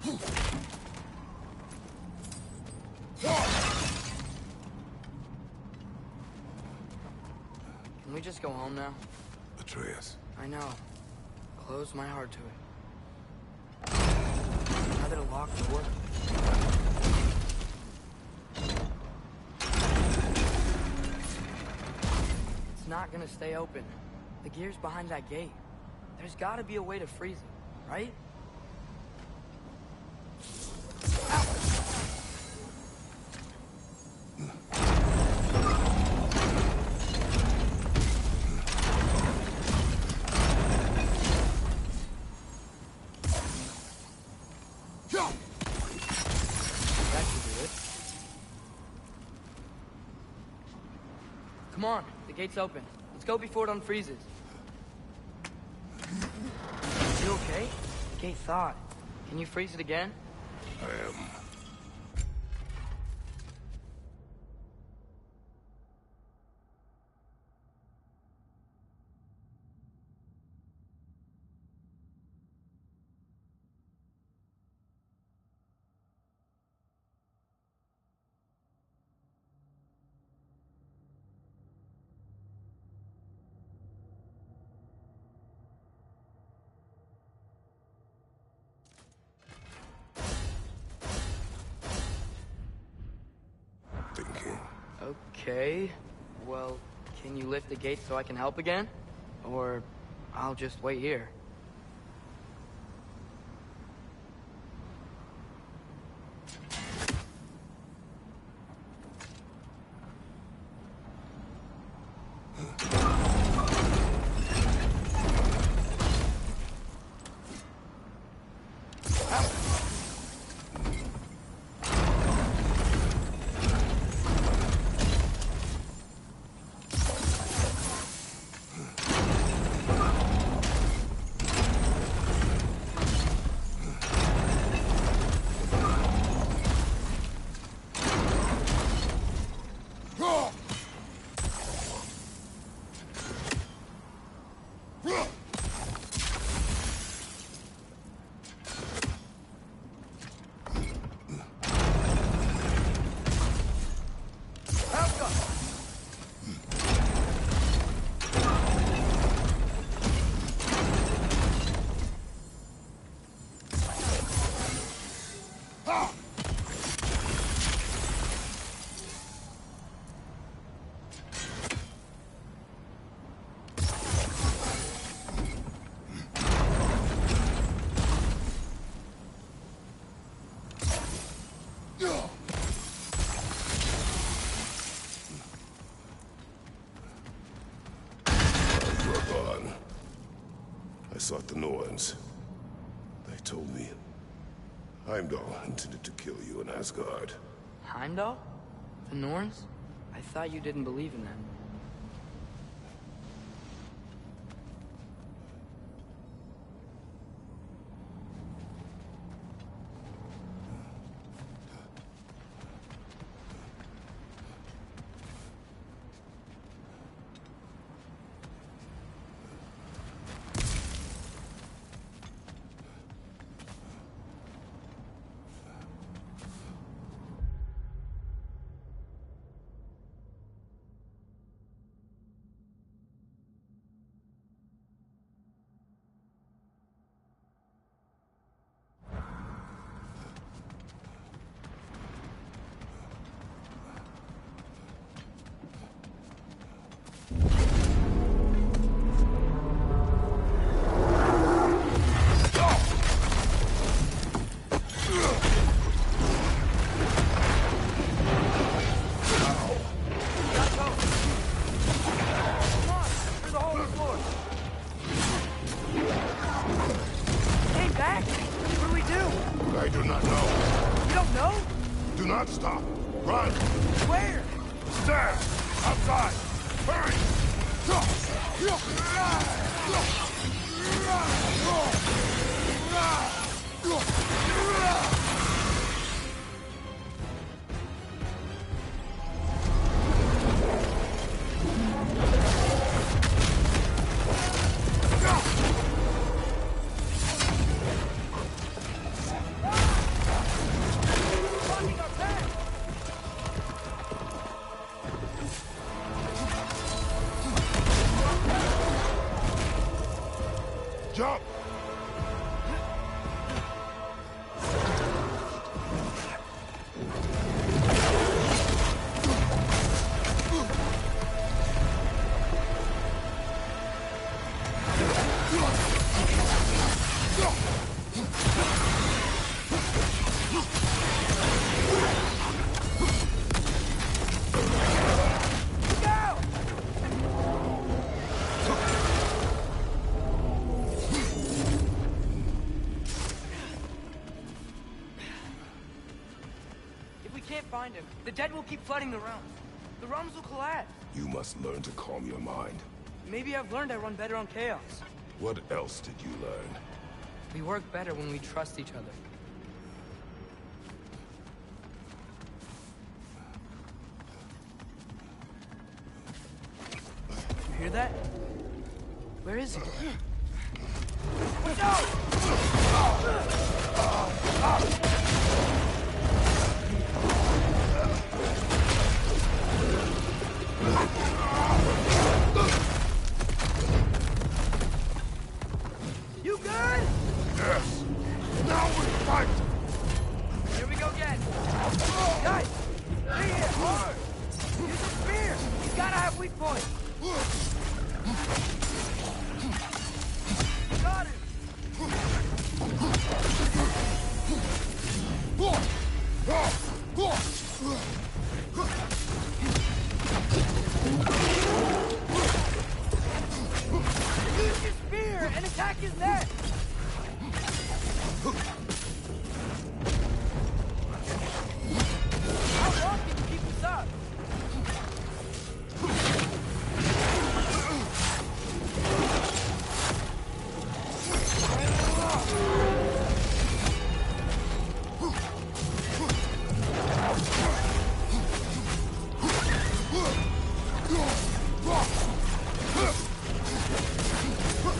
Can we just go home now? Atreus. I know. Close my heart to it. Now that it locked the door. It's not gonna stay open. The gear's behind that gate. There's gotta be a way to freeze it, right? Come on, the gate's open. Let's go before it unfreezes. You okay? The gate thawed. Can you freeze it again? I am. Thinking. Okay. Well, can you lift the gate so I can help again? Or I'll just wait here. I sought the Norns. They told me Heimdall intended to kill you in Asgard. Heimdall? The Norns? I thought you didn't believe in them. I do not know. You don't know? Do not stop. Run. Where? Stairs. Outside. Hurry. Jump! Find him. The dead will keep flooding the realms. The realms will collapse. You must learn to calm your mind. Maybe I've learned I run better on chaos. What else did you learn? We work better when we trust each other. You hear that? Where is he? Watch out! You good? Yes. Now we fight! Here we go again. Guys, stay here. Hard. Use a spear. He's gotta have weak points. Got him. Use your spear and attack his neck. How long can you keep this up?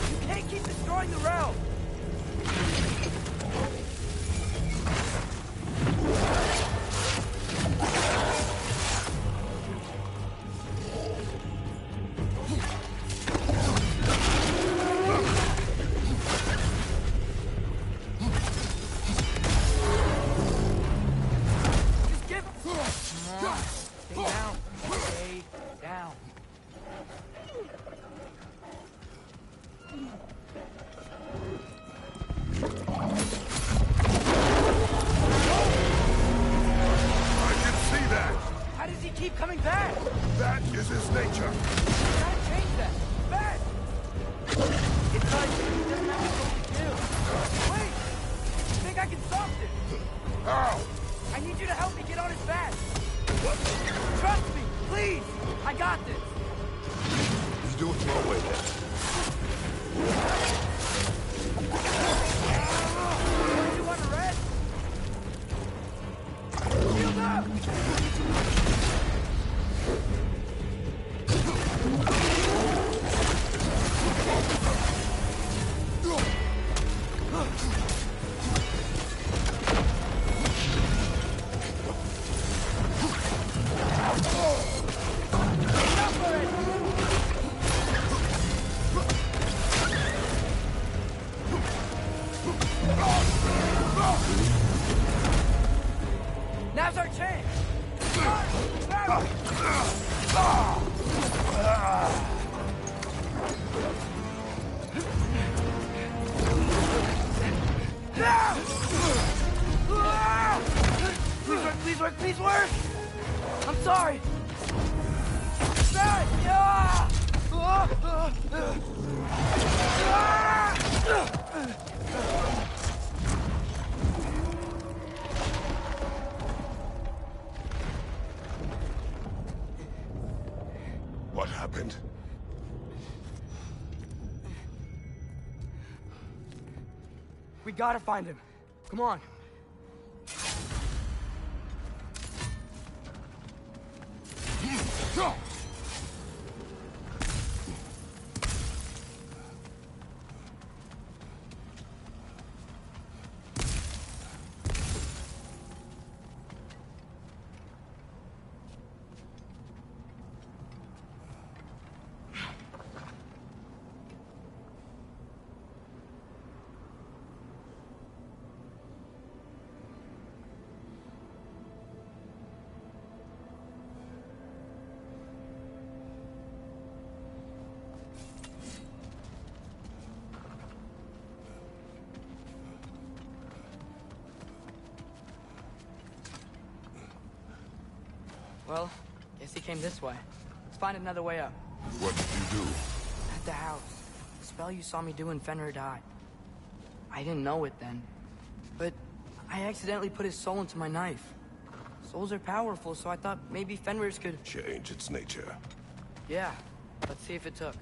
You can't keep destroying the realm. Just give it. Come on. Stay down. Stay down. I can see that! How does he keep coming back? That is his nature. You gotta change that. Fast! It's like he doesn't have to kill. Wait! You think I can stop this? How? I need you to help me get on his back. Trust me, please! I got this! Let's do it your way then. Don't you want to rest? Shield up! Enough already! Now's our chance! Please work, please work, please work! I'm sorry! What happened? We gotta find him. Come on. Well, guess he came this way. Let's find another way up. What did you do? At the house. The spell you saw me do when Fenrir died. I didn't know it then, but I accidentally put his soul into my knife. Souls are powerful, so I thought maybe Fenrir's could... Change its nature. Yeah, let's see if it took.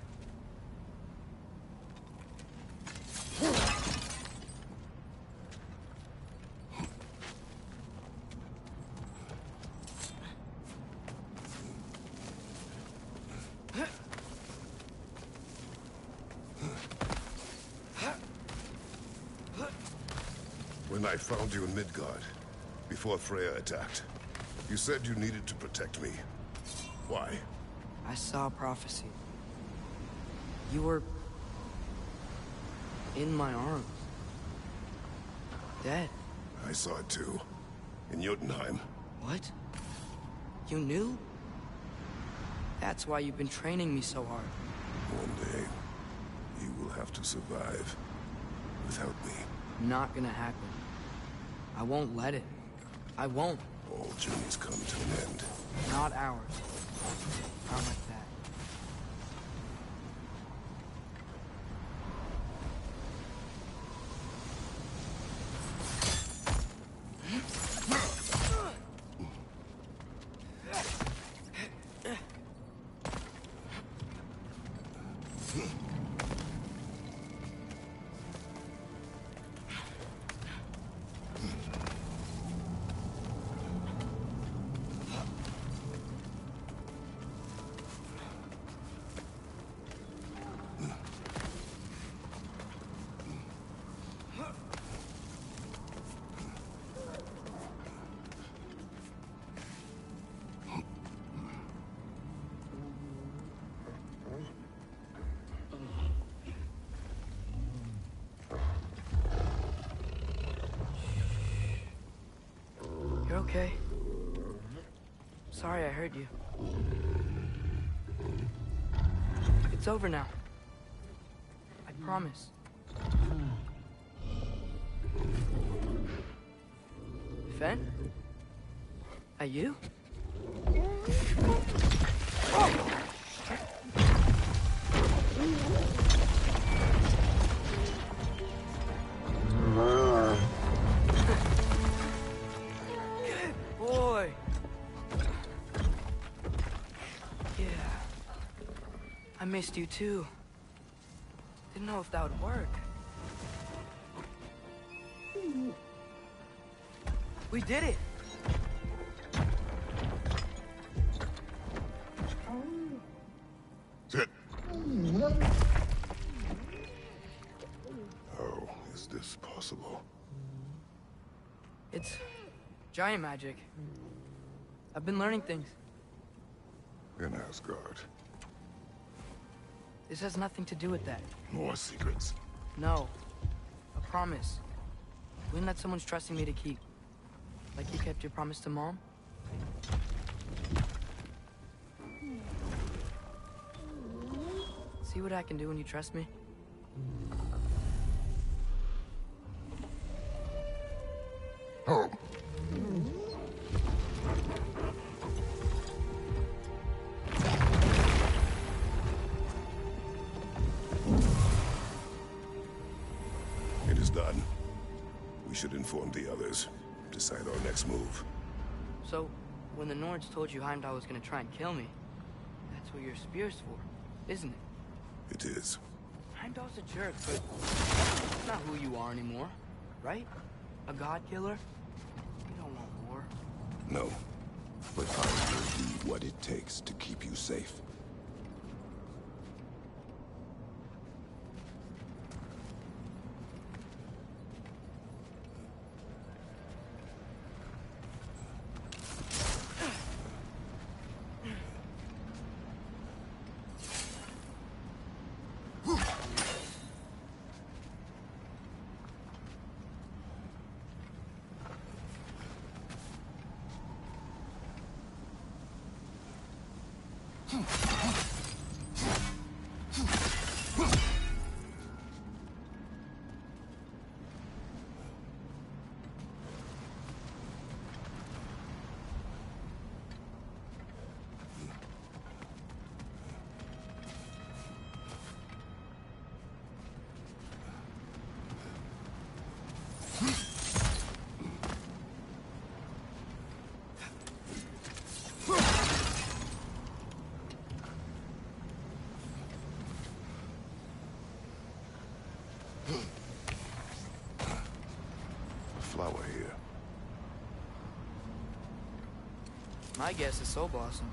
When I found you in Midgard, before Freya attacked, you said you needed to protect me. Why? I saw a prophecy. You were... in my arms. Dead. I saw it too. In Jotunheim. What? You knew? That's why you've been training me so hard. One day, you will have to survive without me. Not gonna happen. I won't let it. I won't. All journeys come to an end. Not ours. Not like that. You're okay. Sorry I hurt you. It's over now. I promise. Fen? Are you? Boy. Yeah. I missed you too. Didn't know if that would work. We did it! Sit. How is this possible? It's giant magic. I've been learning things. In Asgard. This has nothing to do with that. More secrets. No. A promise. One that someone's trusting me to keep. Like you kept your promise to Mom? See what I can do when you trust me? Home. It is done. We should inform the others. Decide our next move. So, when the Nords told you Heimdall was gonna try and kill me, that's what your spear's for, isn't it? It is. Heimdall's a jerk, but that's not who you are anymore, right? A god killer? You don't want war. No. But I will do what it takes to keep you safe. A flower here. My guess is Soul Blossom.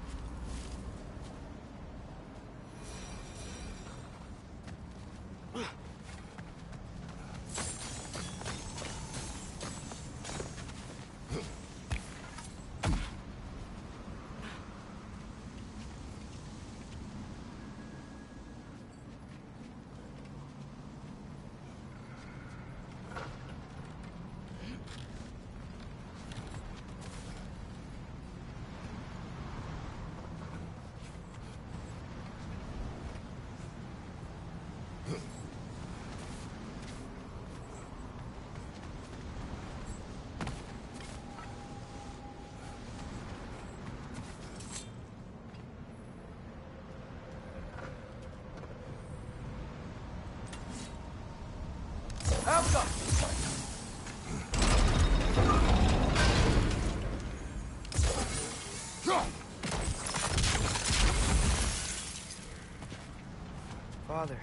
Father.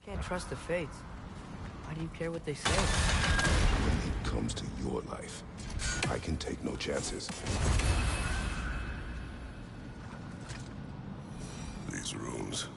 Can't trust the fates. Why do you care what they say? When it comes to your life, I can take no chances. These rooms.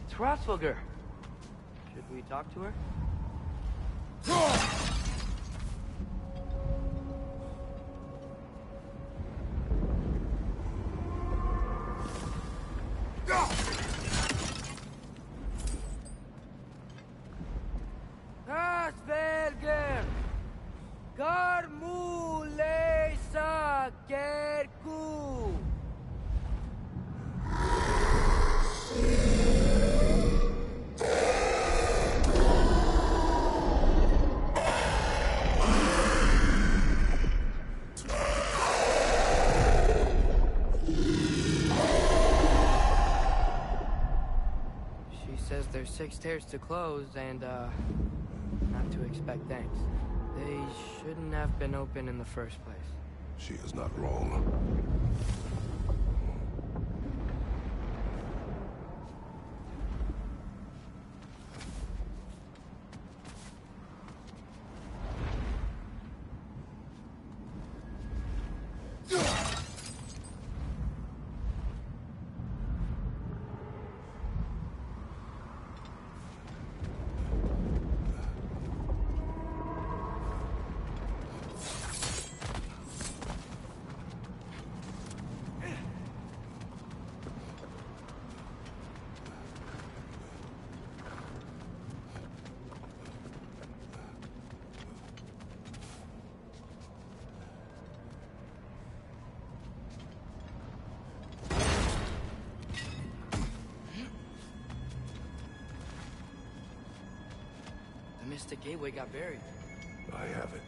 It's Hrothgar. Should we talk to her? Hrothgar! Garmule sa kerku! Says there's 6 stairs to close and, not to expect thanks. They shouldn't have been open in the first place. She is not wrong. The Mystic Gateway got buried. I have it.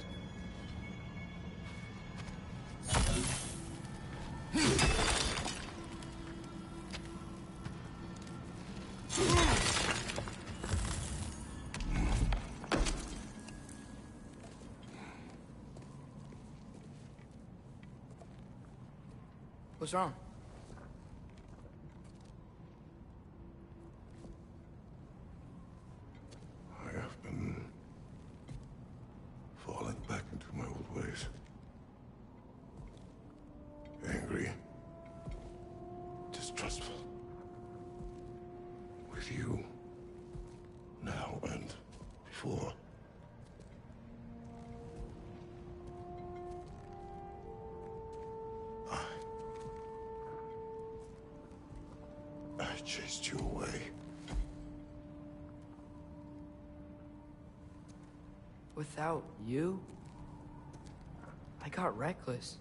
What's wrong? I have been falling back into my old ways. Angry. Distrustful. With you. Now and before. I chased you away. Without you, I got reckless.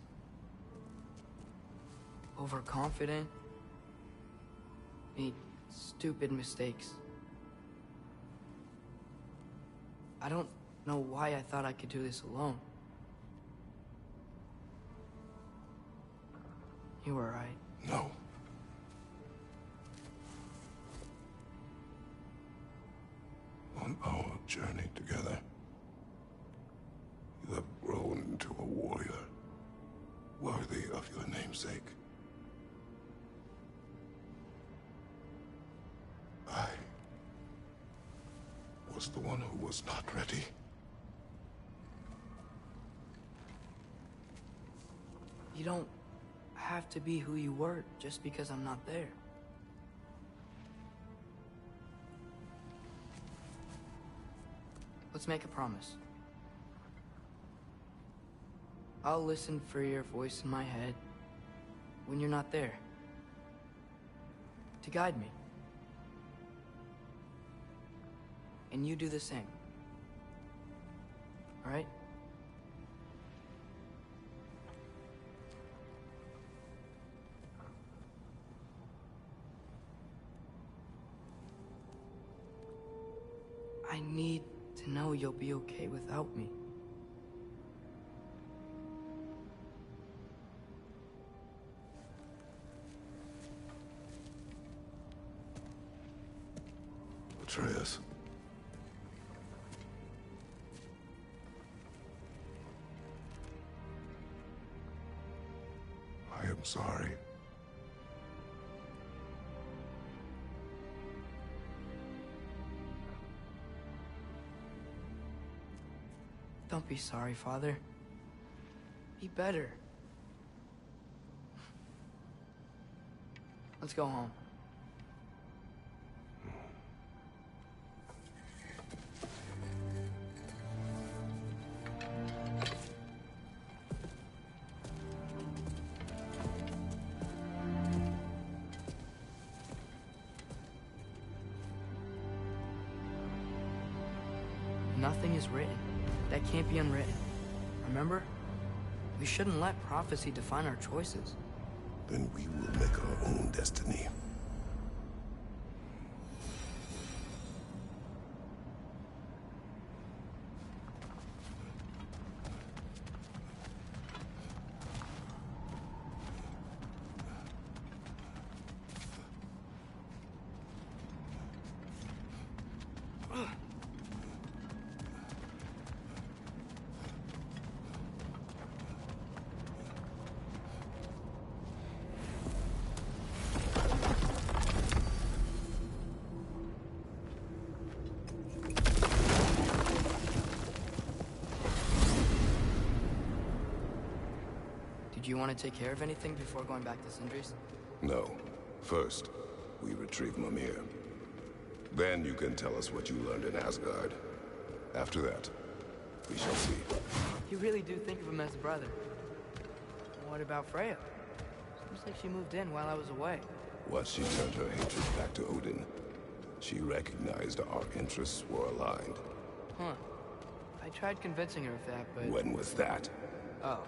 Overconfident. Made stupid mistakes. I don't know why I thought I could do this alone. You were right. No. On our journey together, you have grown into a warrior worthy of your namesake. I was the one who was not ready. You don't have to be who you were just because I'm not there. Let's make a promise. I'll listen for your voice in my head when you're not there, to guide me. And you do the same. All right? I need to know you'll be okay without me. Atreus. I am sorry. Don't be sorry, Father. Be better. Let's go home. Nothing is written that can't be unwritten. Remember? We shouldn't let prophecy define our choices. Then we will make our own destiny. Do you want to take care of anything before going back to Sindri's? No. First, we retrieve Mimir. Then you can tell us what you learned in Asgard. After that, we shall see. You really do think of him as a brother. What about Freya? Seems like she moved in while I was away. Once she turned her hatred back to Odin, she recognized our interests were aligned. Huh. I tried convincing her of that, but... When was that? Oh.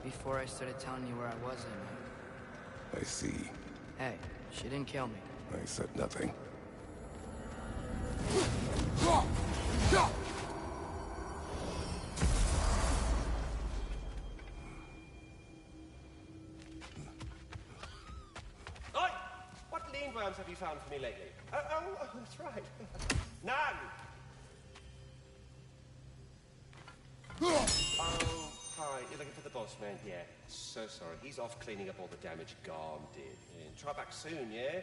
Before I started telling you where I was in. I see. Hey, she didn't kill me. I said nothing. Oi! What lean worms have you found for me lately? Oh, that's right. None! Oh, hi. You're looking for the boss man? Yeah. So sorry. He's off cleaning up all the damage Garm did. Yeah. Try back soon, yeah?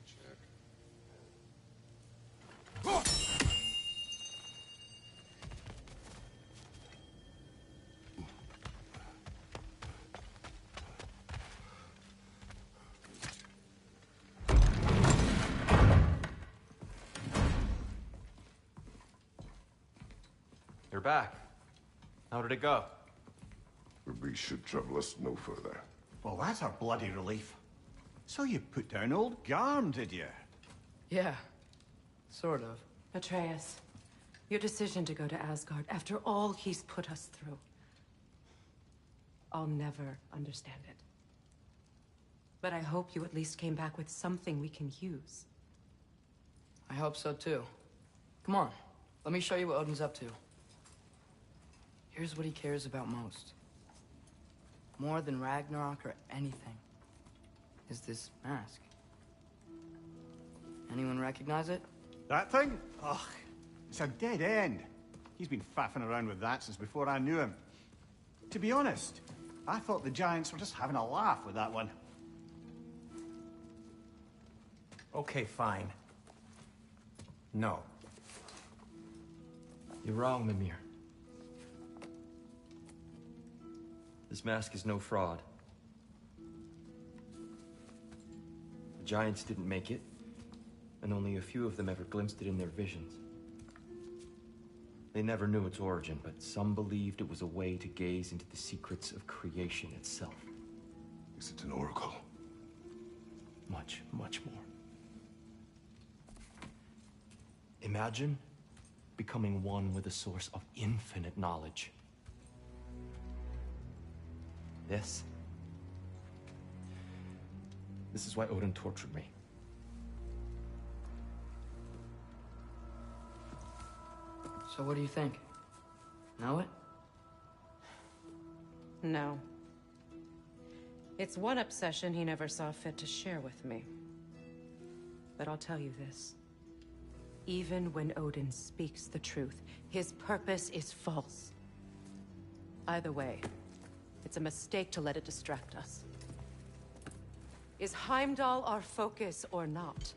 Jerk. You're back. How did it go? We should trouble us no further. Well, that's a bloody relief. So you put down old Garm, did you? Yeah. Sort of. Atreus, Your decision to go to Asgard after all he's put us through. I'll never understand it. But I hope you at least came back with something we can use. I hope so too. Come on, let me show you what Odin's up to. Here's what he cares about most. More than Ragnarok or anything. Is this mask. Anyone recognize it? That thing? Ugh, it's a dead end. He's been faffing around with that since before I knew him. To be honest, I thought the Giants were just having a laugh with that one. Okay, fine. No. You're wrong, Mimir. This mask is no fraud. The Giants didn't make it, and only a few of them ever glimpsed it in their visions. They never knew its origin, but some believed it was a way to gaze into the secrets of creation itself. Is it an oracle? Much, much more. Imagine becoming one with a source of infinite knowledge. This is why Odin tortured me. So what do you think? Know it? No. It's one obsession he never saw fit to share with me. But I'll tell you this. Even when Odin speaks the truth, his purpose is false. Either way, it's a mistake to let it distract us. Is Heimdall our focus or not?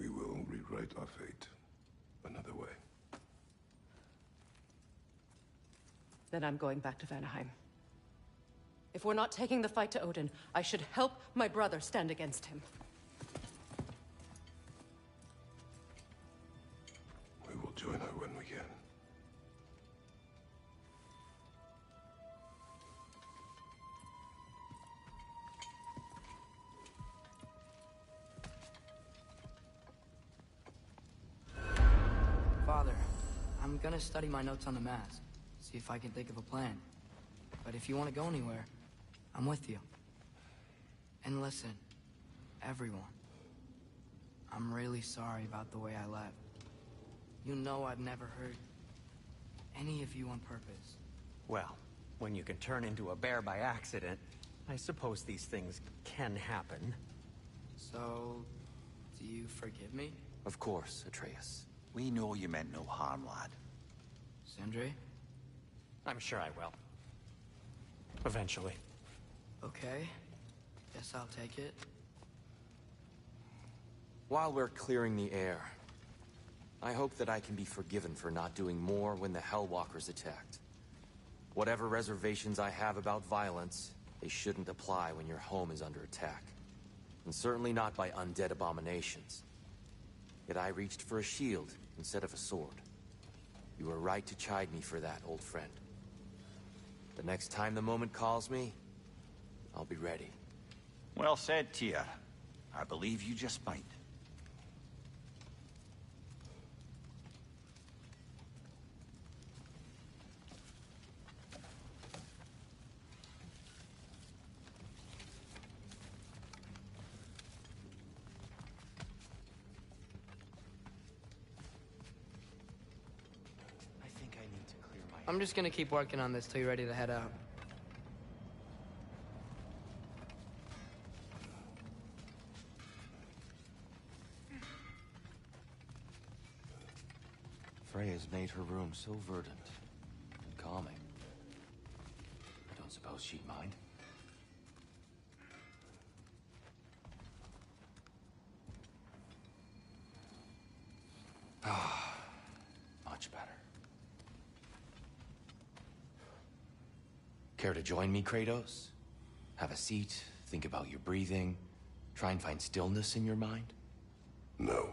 We will rewrite our fate another way. Then I'm going back to Vanaheim. If we're not taking the fight to Odin, I should help my brother stand against him. We will join her when we can. Father, I'm gonna study my notes on the mask. See if I can think of a plan. But if you want to go anywhere, I'm with you. And listen, everyone. I'm really sorry about the way I left. You know I've never hurt any of you on purpose. Well, when you can turn into a bear by accident, I suppose these things can happen. So, do you forgive me? Of course, Atreus. We know you meant no harm, lad. Sindri? I'm sure I will. Eventually. Okay. Guess I'll take it. While we're clearing the air, I hope that I can be forgiven for not doing more when the Hellwalkers attacked. Whatever reservations I have about violence, they shouldn't apply when your home is under attack. And certainly not by undead abominations. Yet I reached for a shield instead of a sword. You were right to chide me for that, old friend. The next time the moment calls me, I'll be ready. Well said, Tyr. I believe you just might. I think I need to clear my... I'm just gonna keep working on this till you're ready to head out. Freya's made her room so verdant and calming. I don't suppose she'd mind. Ah, much better. Care to join me, Kratos? Have a seat, think about your breathing, try and find stillness in your mind? No.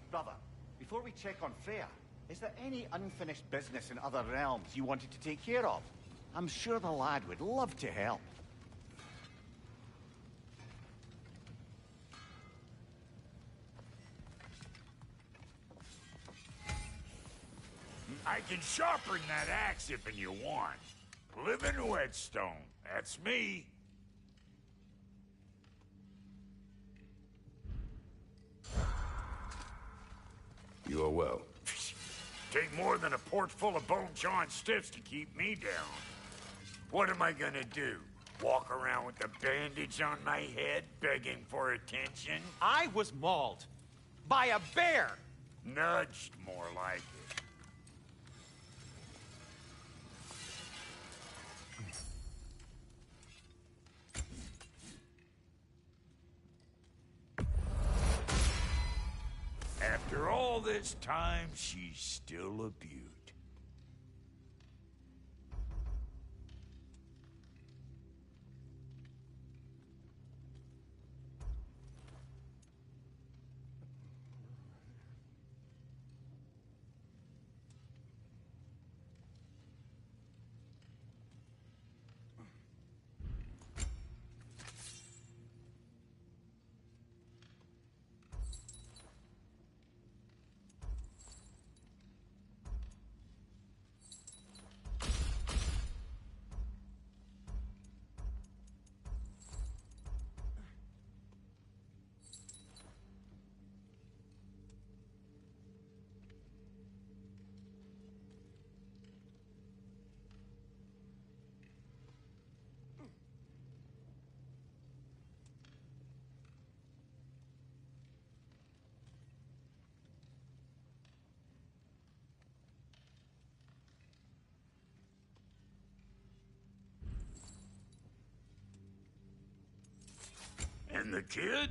Brother, before we check on Freya, is there any unfinished business in other realms you wanted to take care of? I'm sure the lad would love to help. I can sharpen that axe if you want. Living whetstone, that's me. You are well. Take more than a port full of bone-chawing stiffs to keep me down. What am I gonna do? Walk around with a bandage on my head, begging for attention? I was mauled by a bear! Nudged, more like it. After all this time, she's still a beaut. And the kid?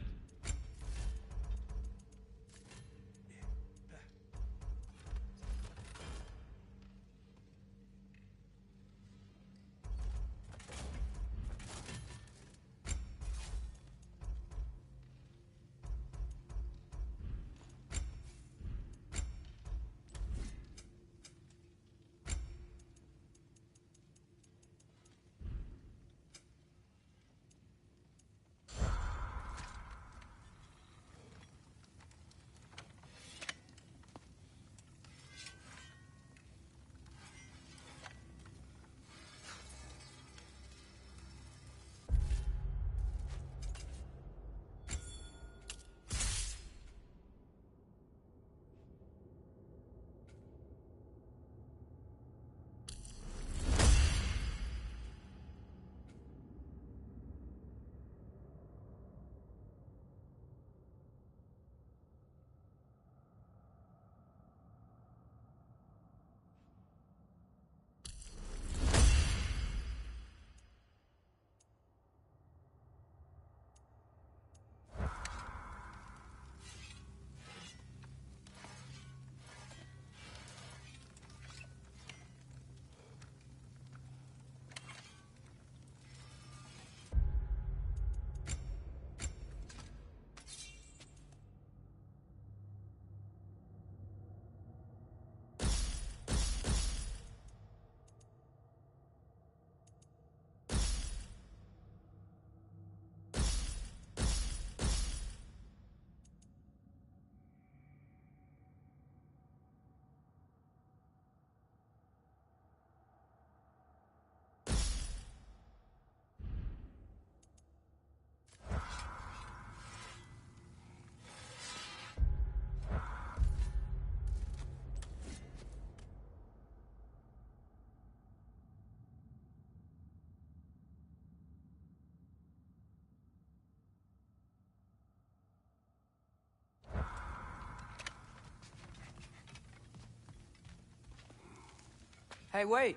Hey, wait!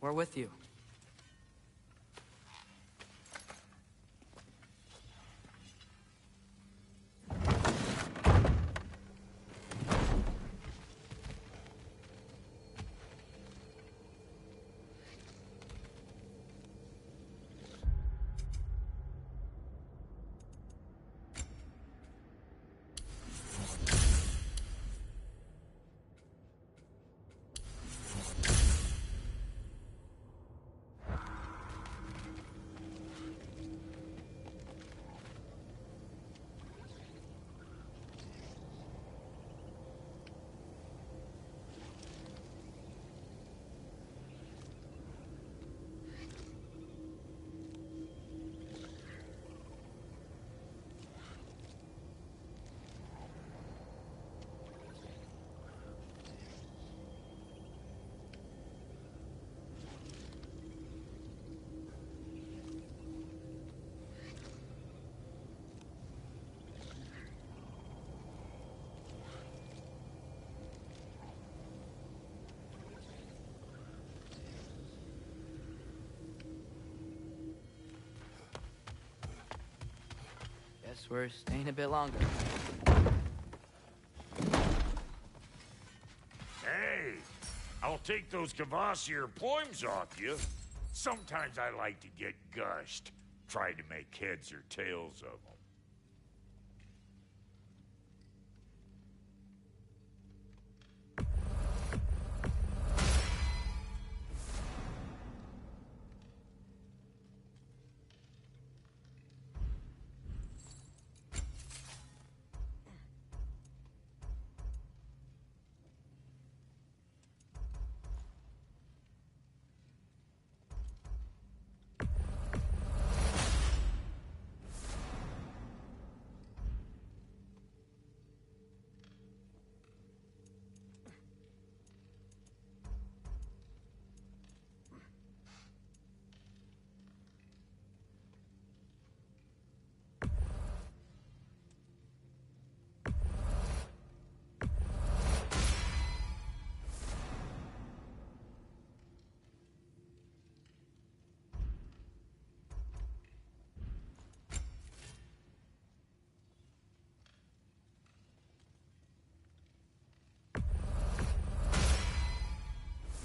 We're with you. Guess we're staying a bit longer. Hey, I'll take those Kvasir poems off you. Sometimes I like to get gushed, try to make heads or tails of them.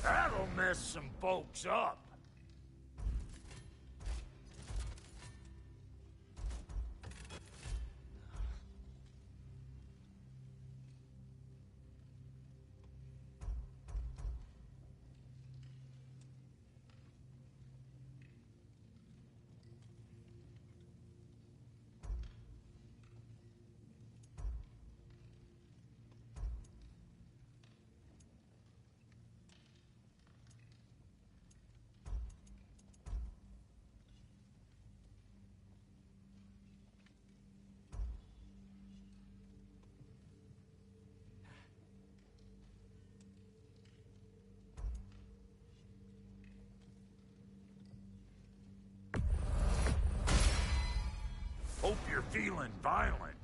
That'll mess some folks up. Hope you're feeling violent.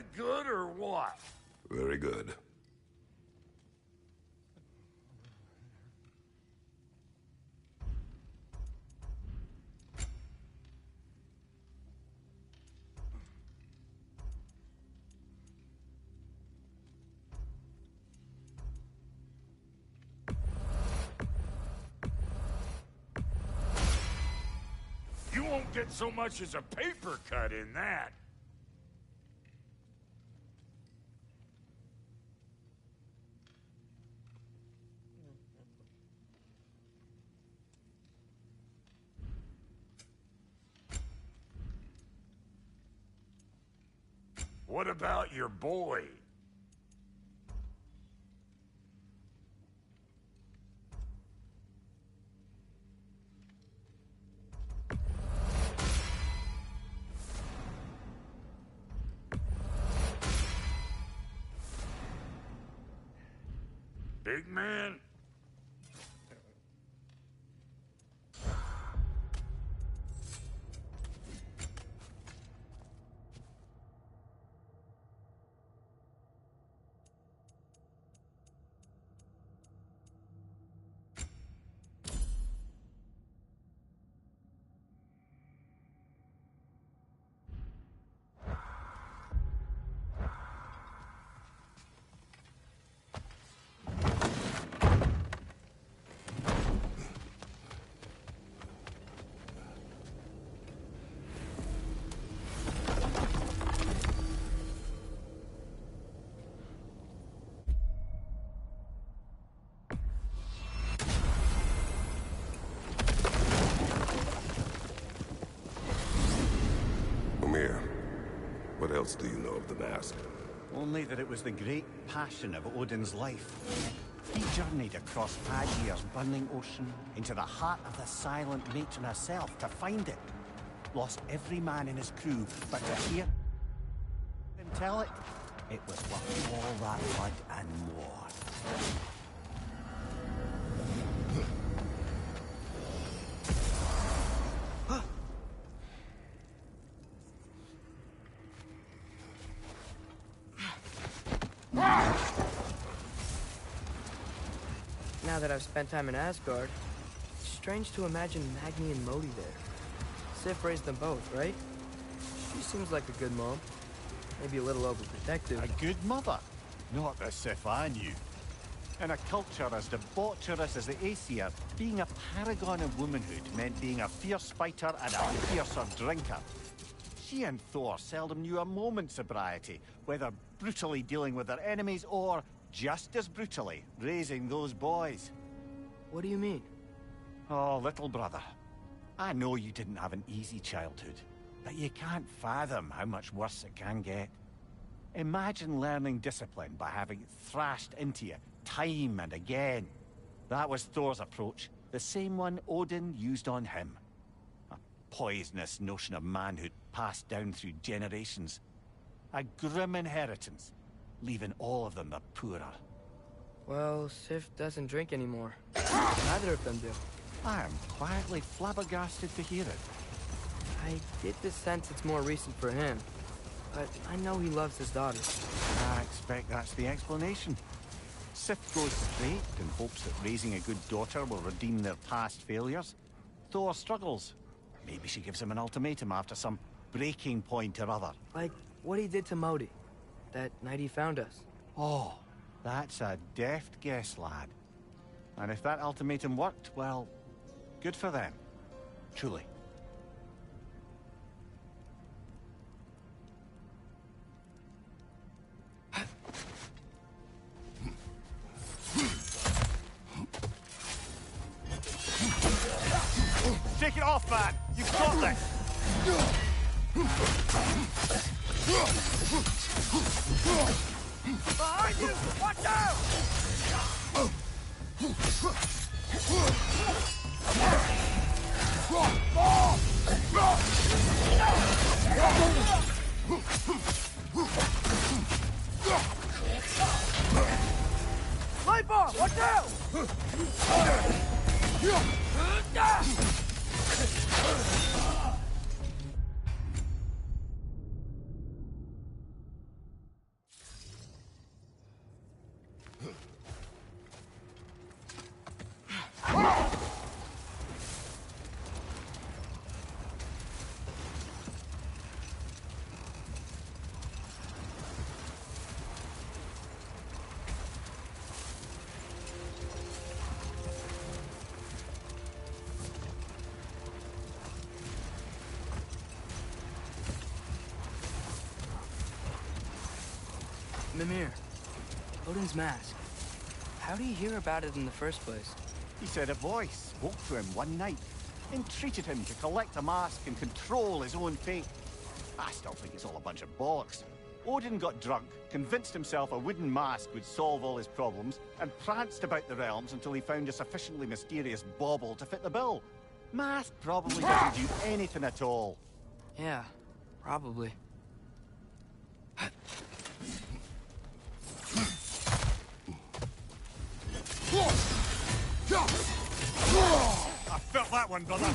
that good or what? Very good. You won't get so much as a paper cut in that. What about your boy? Big man? What else do you know of the mask? Only that it was the great passion of Odin's life. He journeyed across Aegir's burning ocean into the heart of the silent matron herself to find it. Lost every man in his crew, but to hear him tell it, it was worth all that blood and more. Now that I've spent time in Asgard, it's strange to imagine Magni and Modi there. Sif raised them both, right? She seems like a good mom. Maybe a little overprotective. A good mother? Not the Sif I knew. In a culture as debaucherous as the Aesir, being a paragon of womanhood meant being a fierce fighter and a fiercer drinker. She and Thor seldom knew a moment's sobriety, whether brutally dealing with their enemies or, just as brutally, raising those boys. What do you mean? Oh, little brother. I know you didn't have an easy childhood, but you can't fathom how much worse it can get. Imagine learning discipline by having it thrashed into you time and again. That was Thor's approach, the same one Odin used on him. A poisonous notion of manhood passed down through generations. A grim inheritance, leaving all of them the poorer. Well, Sif doesn't drink anymore. Neither of them do. I am quietly flabbergasted to hear it. I get the sense it's more recent for him, but I know he loves his daughter. I expect that's the explanation. Sif goes straight and hopes that raising a good daughter will redeem their past failures. Thor struggles. Maybe she gives him an ultimatum after some breaking point or other. Like what he did to Modi, that night he found us. Oh, that's a deft guess, lad. And if that ultimatum worked, well, good for them. Truly. Take it off, man! You've got this! Behind you! Watch out! Light bar! Watch out! Mimir, Odin's mask. How did he hear about it in the first place? He said a voice spoke to him one night, entreated him to collect a mask and control his own fate. I still think it's all a bunch of bollocks. Odin got drunk, convinced himself a wooden mask would solve all his problems, and pranced about the realms until he found a sufficiently mysterious bauble to fit the bill. Mask probably doesn't do anything at all. Yeah, probably. I felt that one, brother.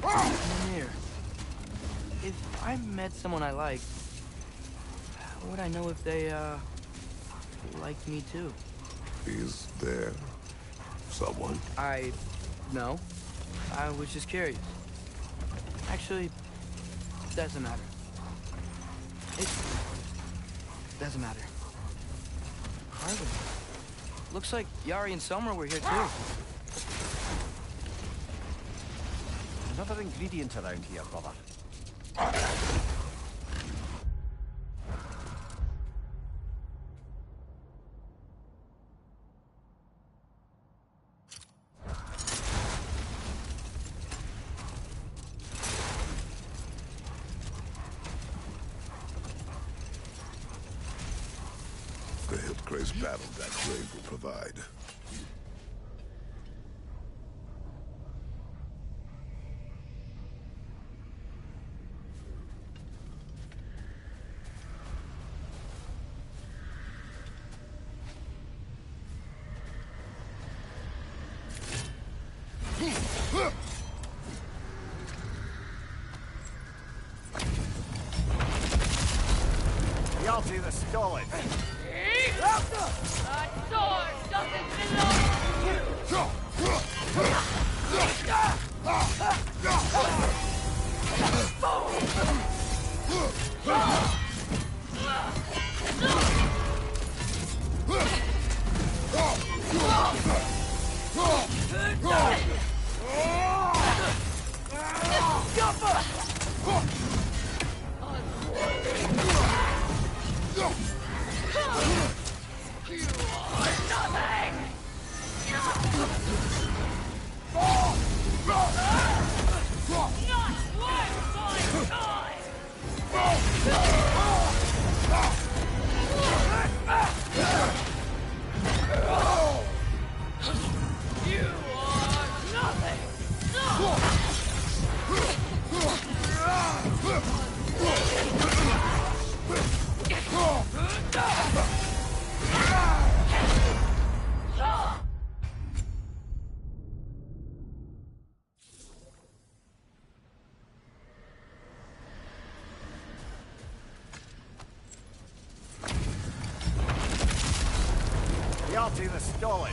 Mimir, if I met someone I liked, how would I know if they, liked me too? Is there someone? No. I was just curious. Actually, doesn't matter. It doesn't matter. Hardly. Looks like Yari and Summer were here too. Another ingredient around here, brother. The Hillcrest battle that grave will provide. Y'all do the stalling. Sword doesn't belong to you! The Altina stolen.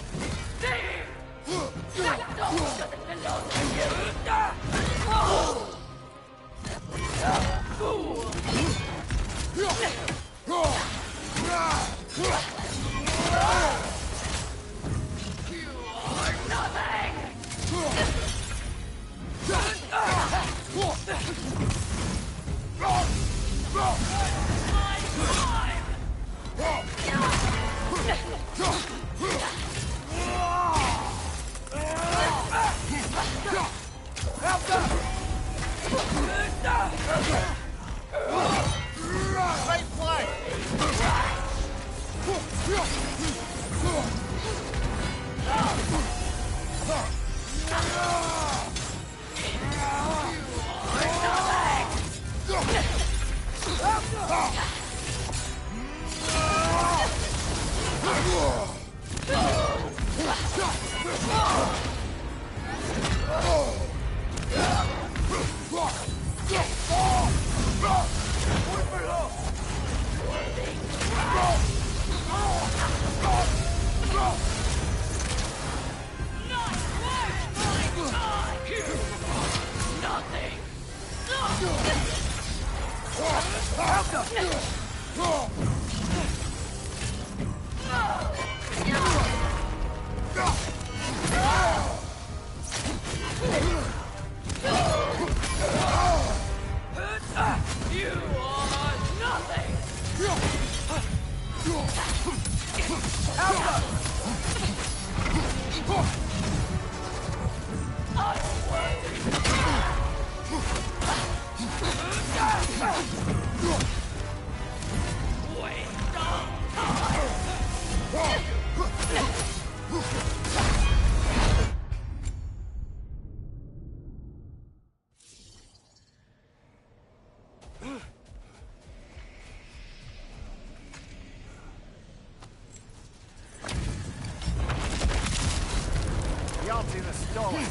The Altina stolen.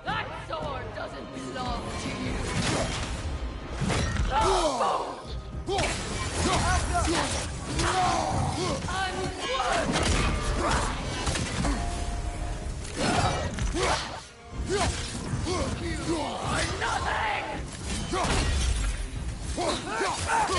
That sword doesn't belong to you. You are nothing! What's my time? You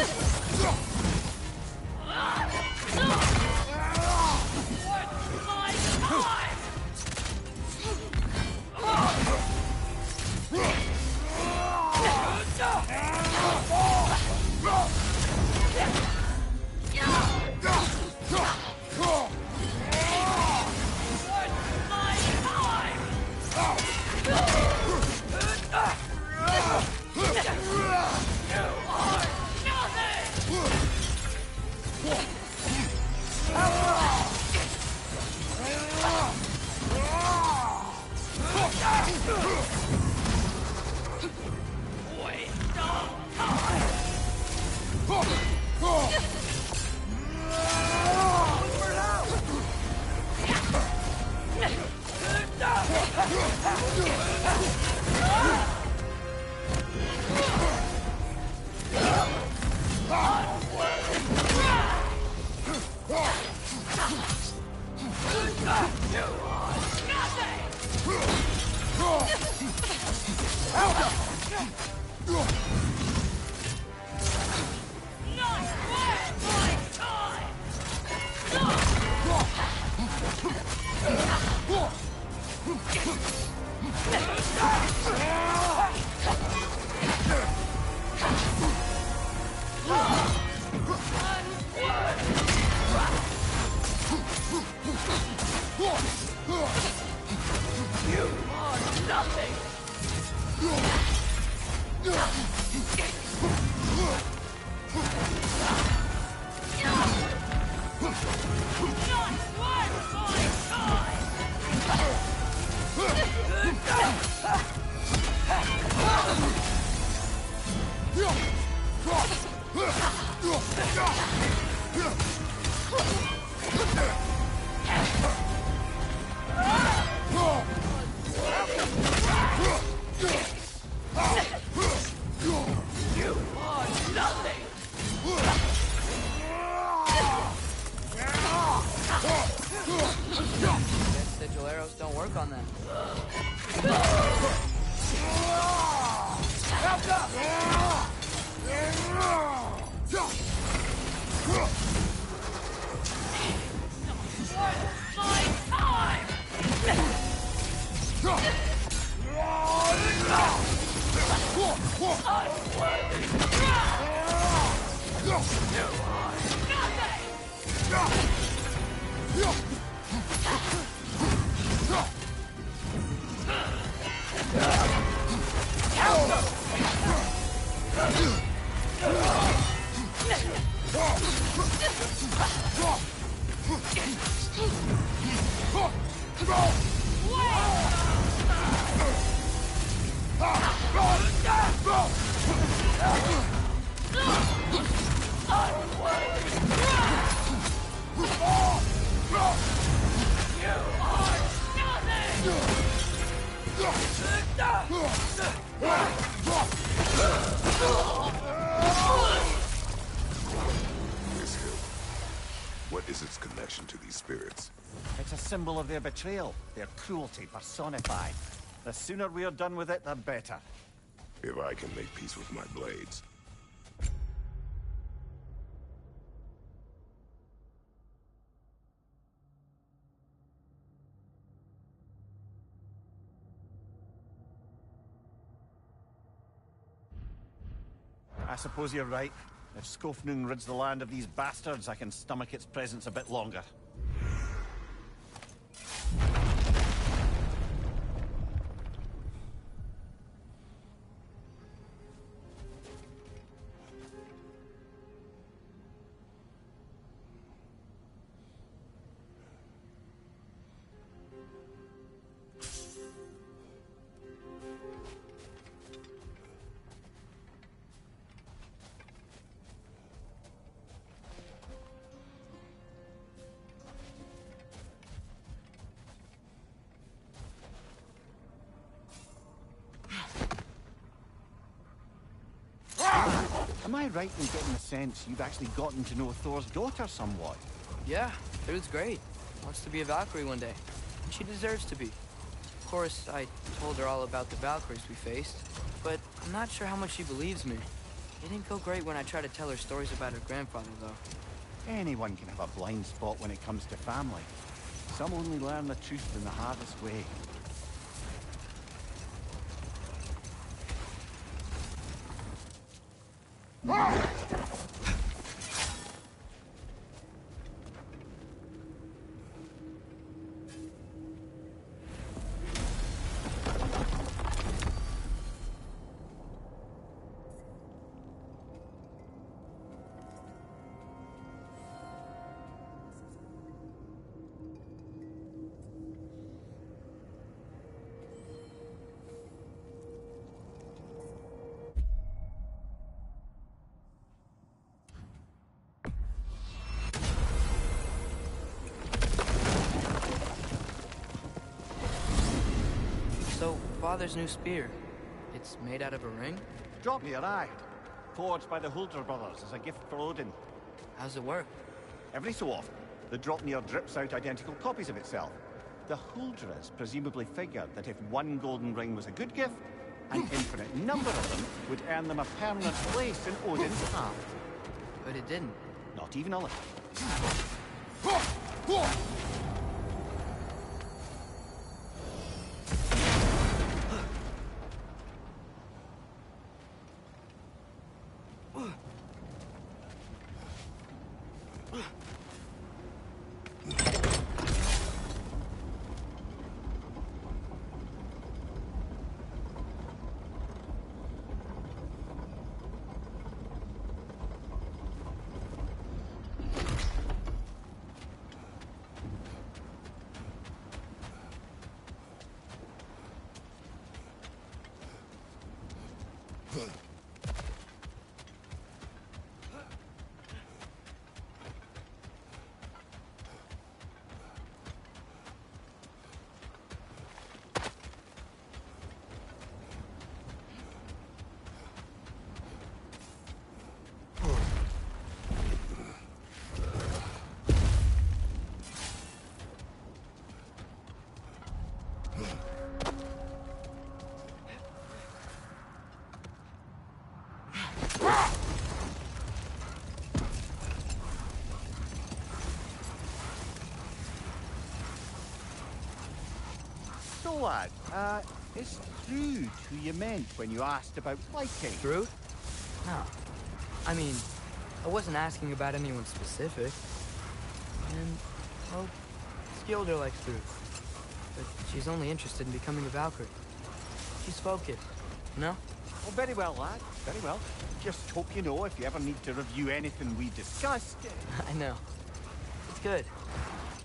are nothing! Guess sigil arrows don't work on them. This hill. What is its connection to these spirits? It's a symbol of their betrayal, their cruelty personified. The sooner we're done with it, the better. If I can make peace with my blades. I suppose you're right. If Skofnung rids the land of these bastards, I can stomach its presence a bit longer. Am I right in getting the sense you've actually gotten to know Thor's daughter somewhat? Yeah, it was great. Wants to be a Valkyrie one day. And she deserves to be. Of course, I told her all about the Valkyries we faced, but I'm not sure how much she believes me. It didn't go great when I tried to tell her stories about her grandfather, though. Anyone can have a blind spot when it comes to family. Some only learn the truth in the hardest way. So, Father's new spear, it's made out of a ring? Drop me a ride. Forged by the Huldra brothers as a gift for Odin. How's it work? Every so often, the Dropnir drips out identical copies of itself. The Huldras presumably figured that if one golden ring was a good gift, an infinite number of them would earn them a permanent place in Odin's heart. But it didn't. Not even a little. So, lad, is Trude who you meant when you asked about Viking? Trude? No. I mean, I wasn't asking about anyone specific. And, well, Skilder likes Trude. But she's only interested in becoming a Valkyrie. She's focused, you know? Oh, very well, lad. Very well. Just hope you know if you ever need to review anything we discussed. I know. It's good.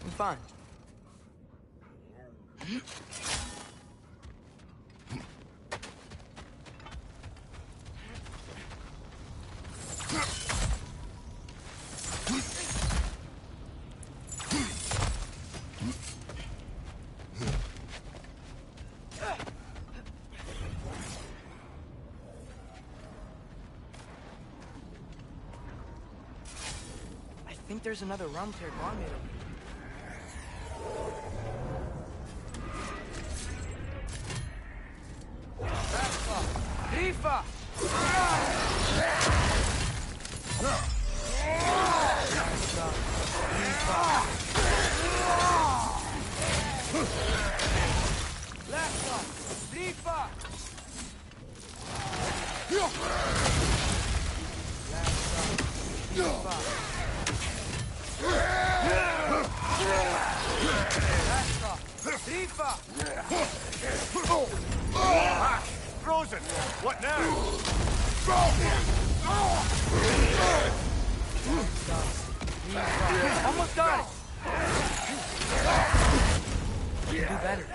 I'm fine. I think there's another realm tear garment over here. Rifa! Frozen! What now? Almost got it! You can do better.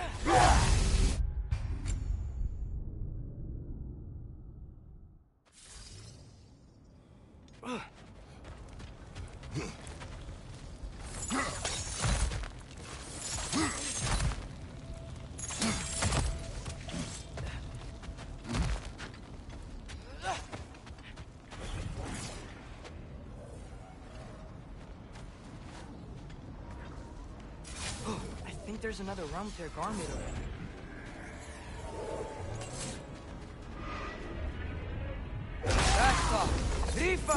I think there's another realm tear garment over there. That's all. Rifa!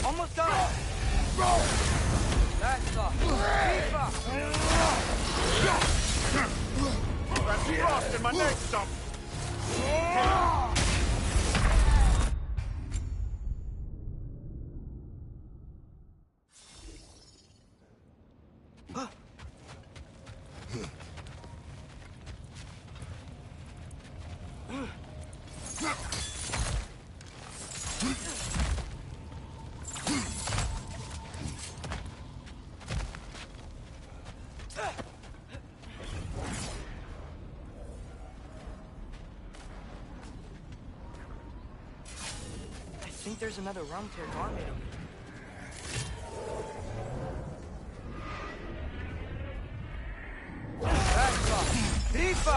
Almost done. That's all. That's frost in my neck, stump. I think there's another realm tear garment over there. That's all. Rifa!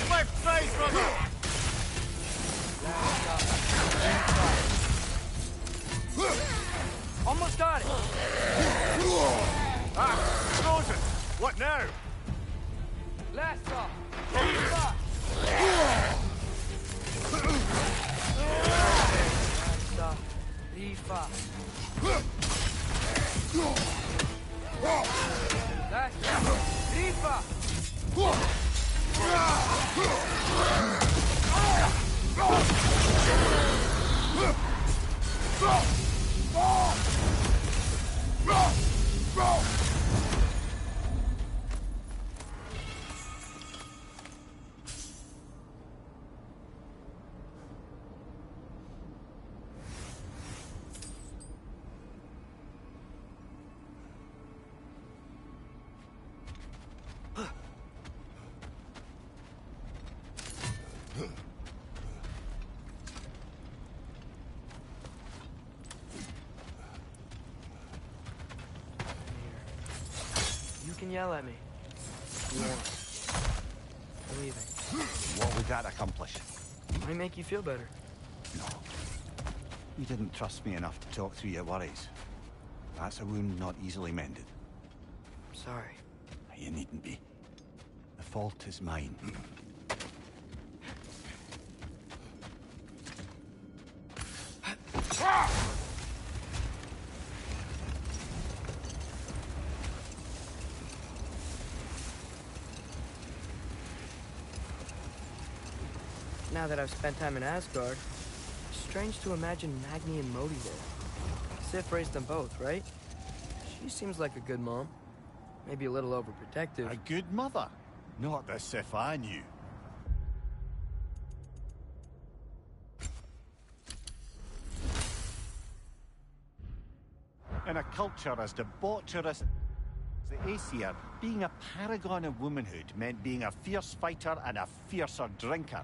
Left side, brother! Almost got it. Frozen! What now? Last off. Rifa. That's Rifa. You can yell at me. If you want. I'm leaving. What would that accomplish? Might make you feel better. No. You didn't trust me enough to talk through your worries. That's a wound not easily mended. Sorry. You needn't be. The fault is mine. Now that I've spent time in Asgard, it's strange to imagine Magni and Modi there. Sif raised them both, right? She seems like a good mom. Maybe a little overprotective. A good mother? Not the Sif I knew. In a culture as debaucherous as the Aesir, being a paragon of womanhood meant being a fierce fighter and a fiercer drinker.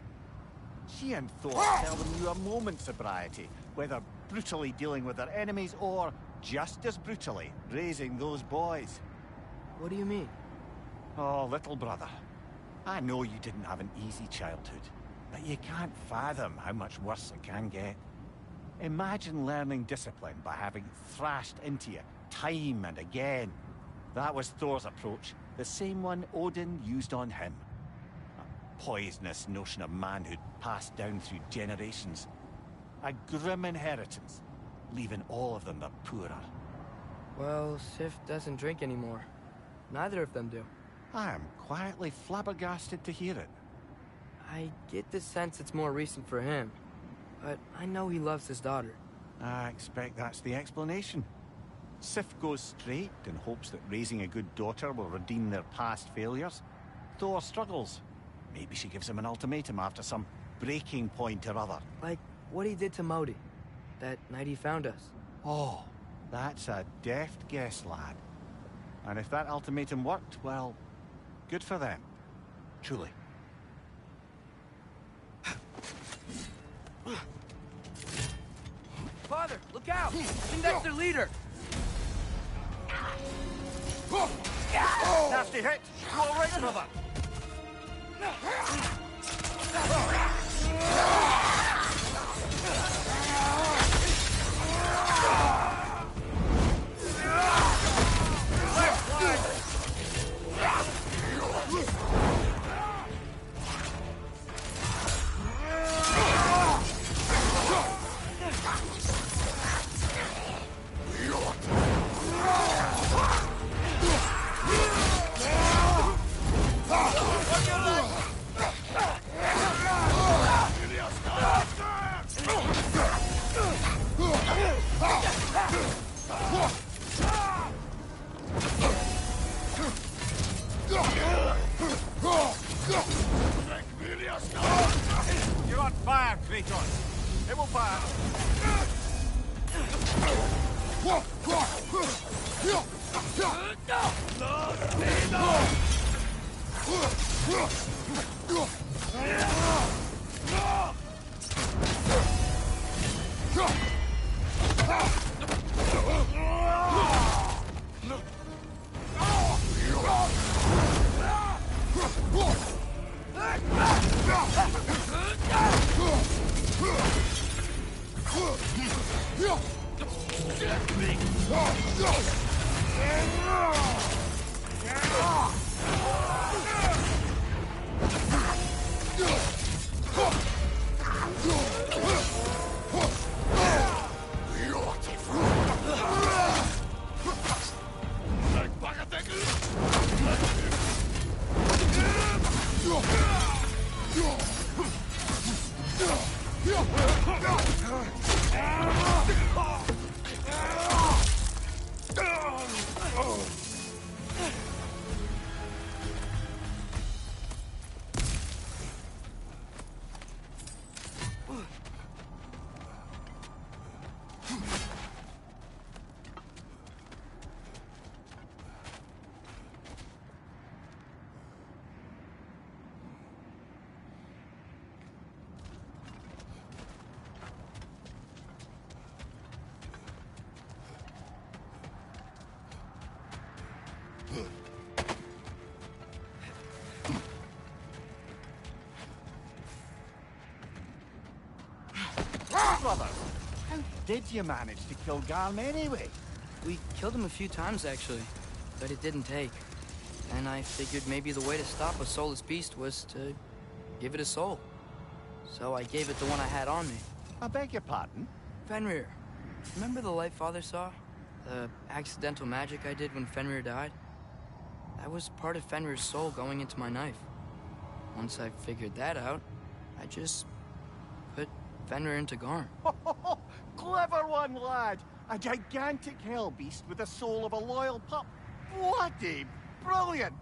She and Thor seldom knew a moment's sobriety, whether brutally dealing with their enemies or, just as brutally, raising those boys. What do you mean? Oh, little brother. I know you didn't have an easy childhood, but you can't fathom how much worse it can get. Imagine learning discipline by having thrashed into you time and again. That was Thor's approach, the same one Odin used on him. A poisonous notion of manhood passed down through generations. A grim inheritance, leaving all of them the poorer. Well, Sif doesn't drink anymore. Neither of them do. I am quietly flabbergasted to hear it. I get the sense it's more recent for him. But I know he loves his daughter. I expect that's the explanation. Sif goes straight and hopes that raising a good daughter will redeem their past failures. Thor struggles. Maybe she gives him an ultimatum after some breaking point or other. Like what he did to Modi, that night he found us. Oh, that's a deft guess, lad. And if that ultimatum worked, well, good for them. Truly. Father, look out! I think that's their leader! Nasty hit! You all right, brother? You're on fire, Kratos. It will fire. brothers? How did you manage to kill Garm anyway? We killed him a few times, actually, but it didn't take. And I figured maybe the way to stop a soulless beast was to give it a soul. So I gave it the one I had on me. I beg your pardon? Fenrir. Remember the light Father saw? The accidental magic I did when Fenrir died? That was part of Fenrir's soul going into my knife. Once I figured that out, I just put Fenrir into Garm. Clever one, lad! A gigantic hell beast with the soul of a loyal pup. Bloody brilliant!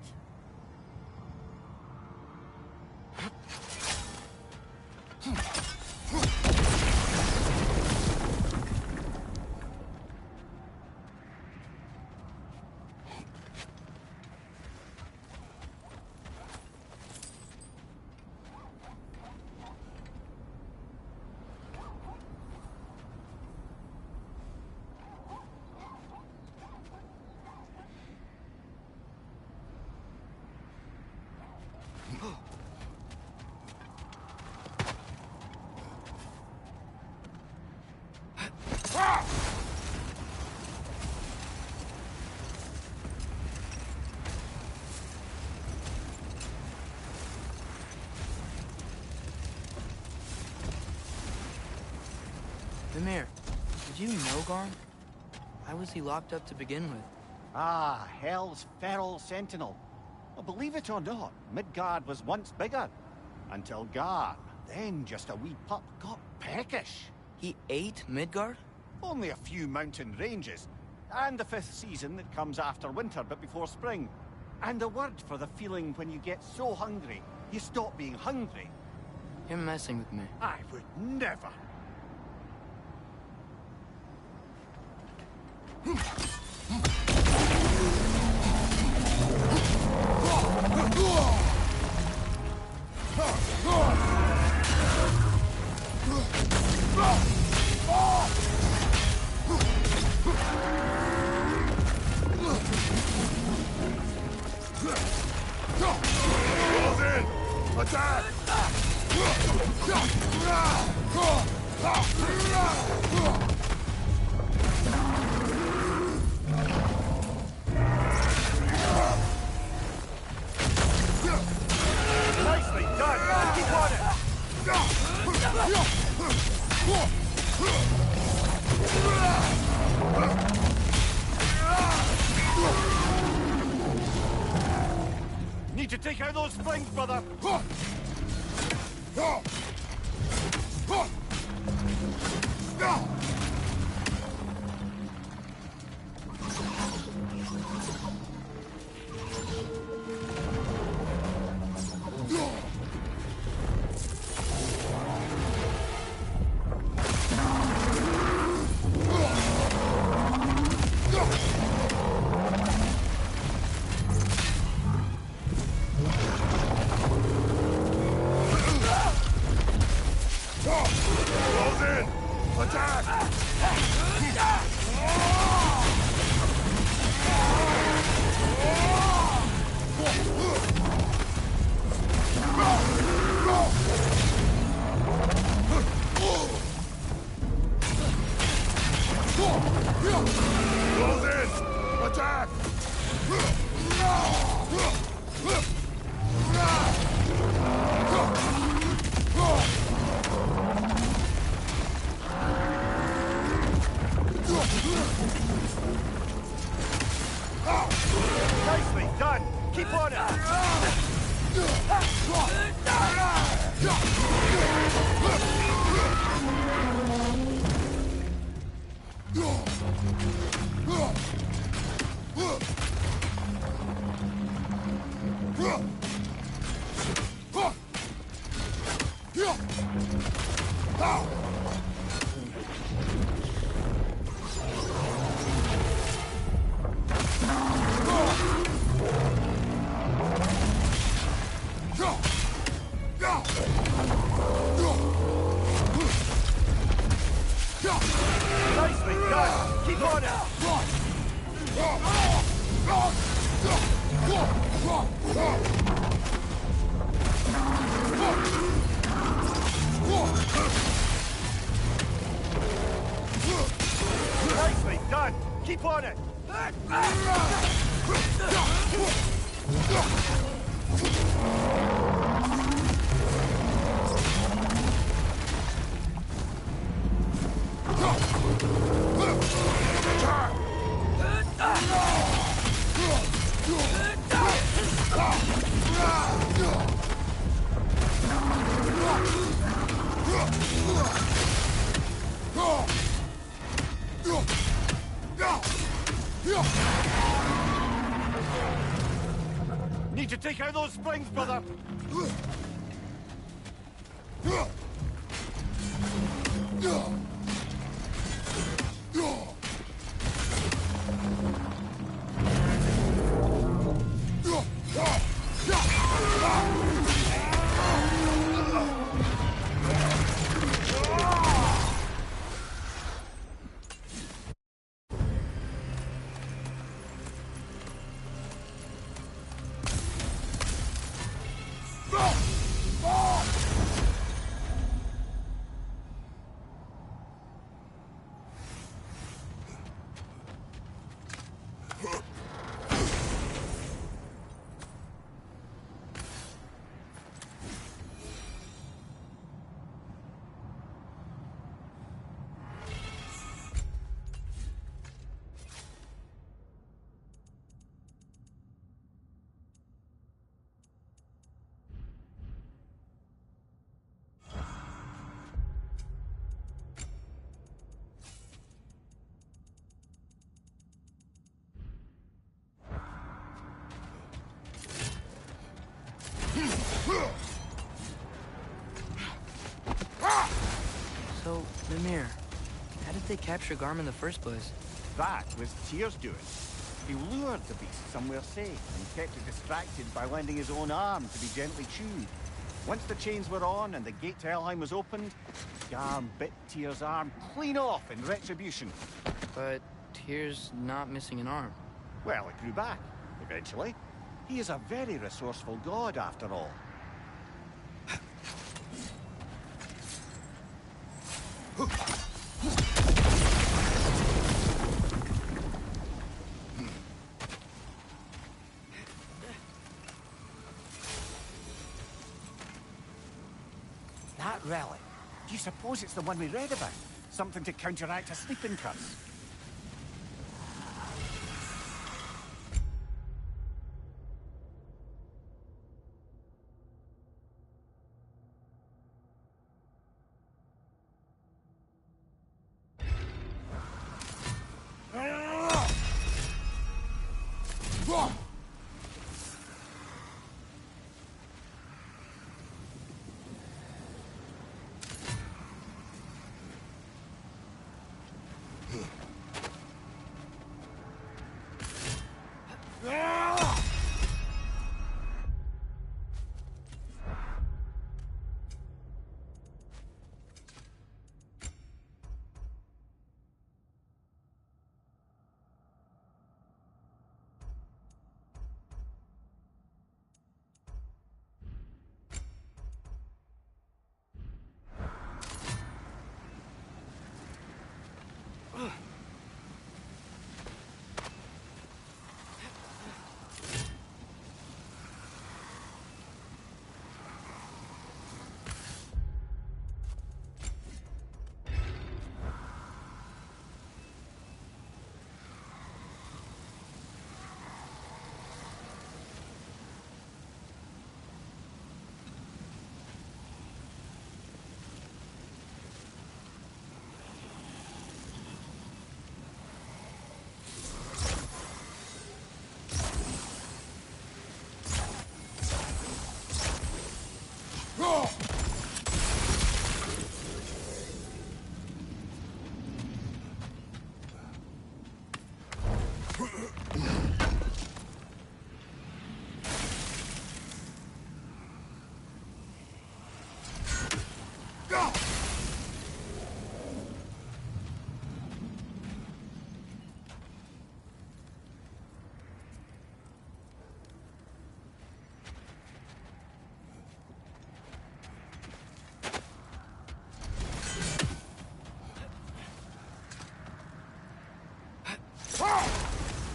Mimir, did you know Garm? Why was he locked up to begin with? Ah, Hell's feral sentinel. Well, believe it or not, Midgard was once bigger. Until Garm, then just a wee pup, got peckish. He ate Midgard? Only a few mountain ranges. And the 5th season that comes after winter but before spring. And a word for the feeling when you get so hungry, you stop being hungry. You're messing with me. I would never. Close in! Attack! Nicely done! Keep on it! Need to take out those flames, brother! Close in! Attack! Close in! Attack! Nicely done! Keep on it! Nicely done! Keep on it! Need to take out those springs, brother! So, Mimir, how did they capture Garm in the first place? That was Tyr's doing. He lured the beast somewhere safe and kept it distracted by lending his own arm to be gently chewed. Once the chains were on and the gate to Helheim was opened, Garm bit Tyr's arm clean off in retribution. But Tyr's not missing an arm. Well, it grew back, eventually. He is a very resourceful god, after all. That relic. Do you suppose it's the one we read about? Something to counteract a sleeping curse?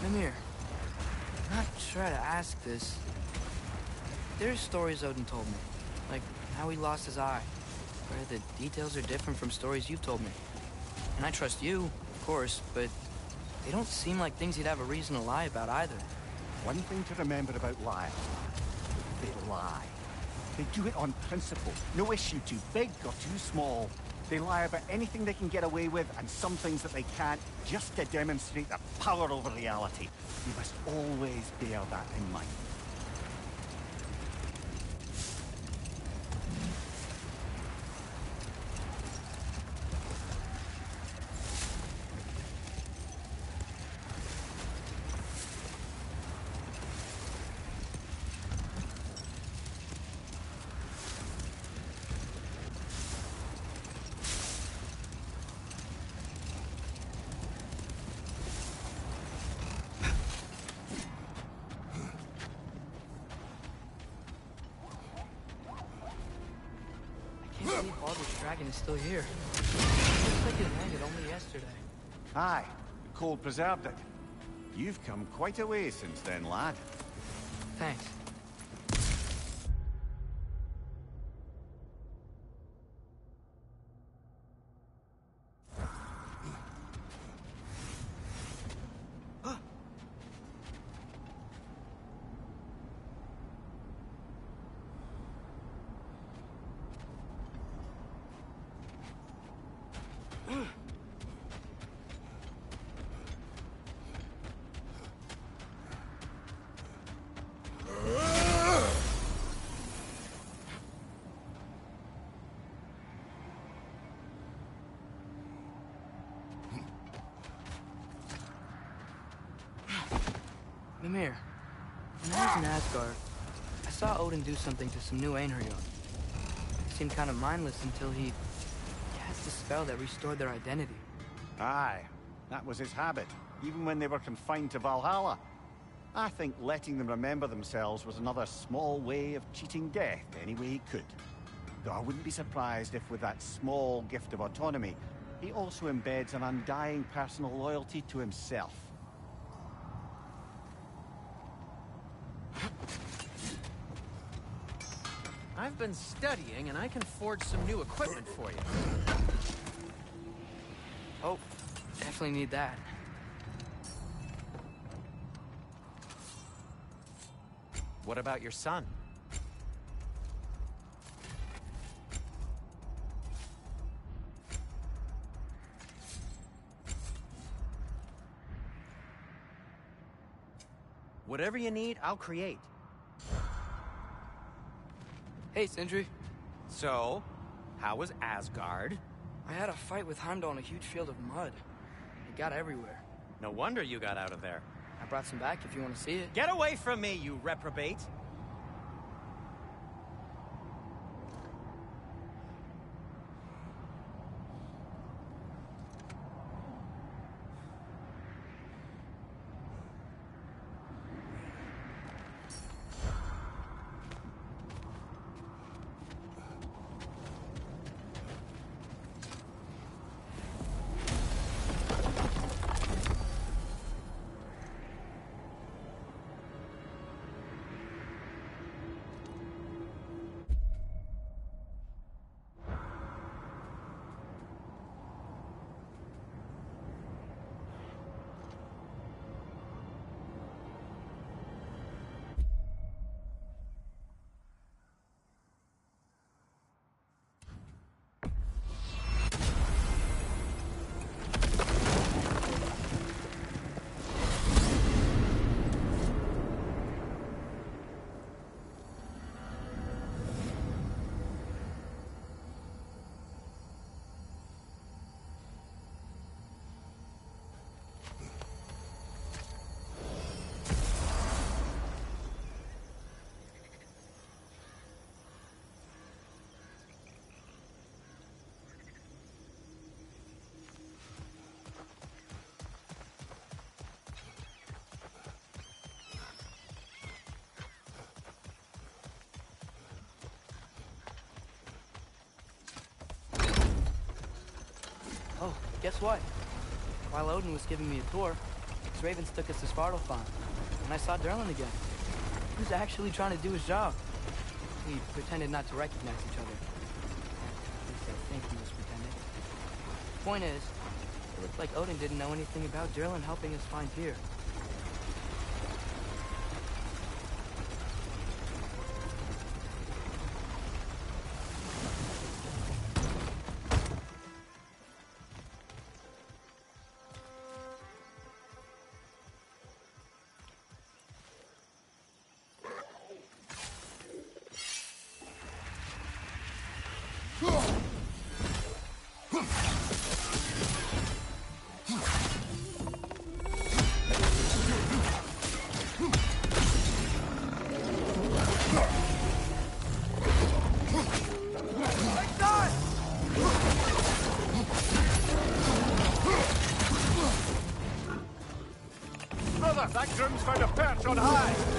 Mimir, I'm not sure how to ask this. There's stories Odin told me, like how he lost his eye, where the details are different from stories you've told me. And I trust you, of course, but they don't seem like things he'd have a reason to lie about either. one thing to remember about liars, they lie. They do it on principle. No issue too big or too small. They lie about anything they can get away with and some things that they can't, just to demonstrate their power over reality. You must always bear that in mind. Baldur's dragon is still here. Looks like it landed only yesterday. Aye, the cold preserved it. You've come quite a way since then, lad. Thanks. Mimir, when I was in Asgard, I saw Odin do something to some new Einherjar. It seemed kind of mindless until he cast a spell that restored their identity. Aye, that was his habit, even when they were confined to Valhalla. I think letting them remember themselves was another small way of cheating death any way he could. Though I wouldn't be surprised if with that small gift of autonomy, he also embeds an undying personal loyalty to himself. I've been studying, and I can forge some new equipment for you. Oh, definitely need that. What about your son? Whatever you need, I'll create. Hey, Sindri. So, how was Asgard? I had a fight with Heimdall in a huge field of mud. It got everywhere. No wonder you got out of there. I brought some back if you want to see it. Get away from me, you reprobate! Oh, guess what? While Odin was giving me a tour, his ravens took us to Svartalfheim, and I saw Durlin again. He was actually trying to do his job. We pretended not to recognize each other. At least I think he was pretending. Point is, it looked like Odin didn't know anything about Durlin helping us find Tyr. pilgrims found a perch on high.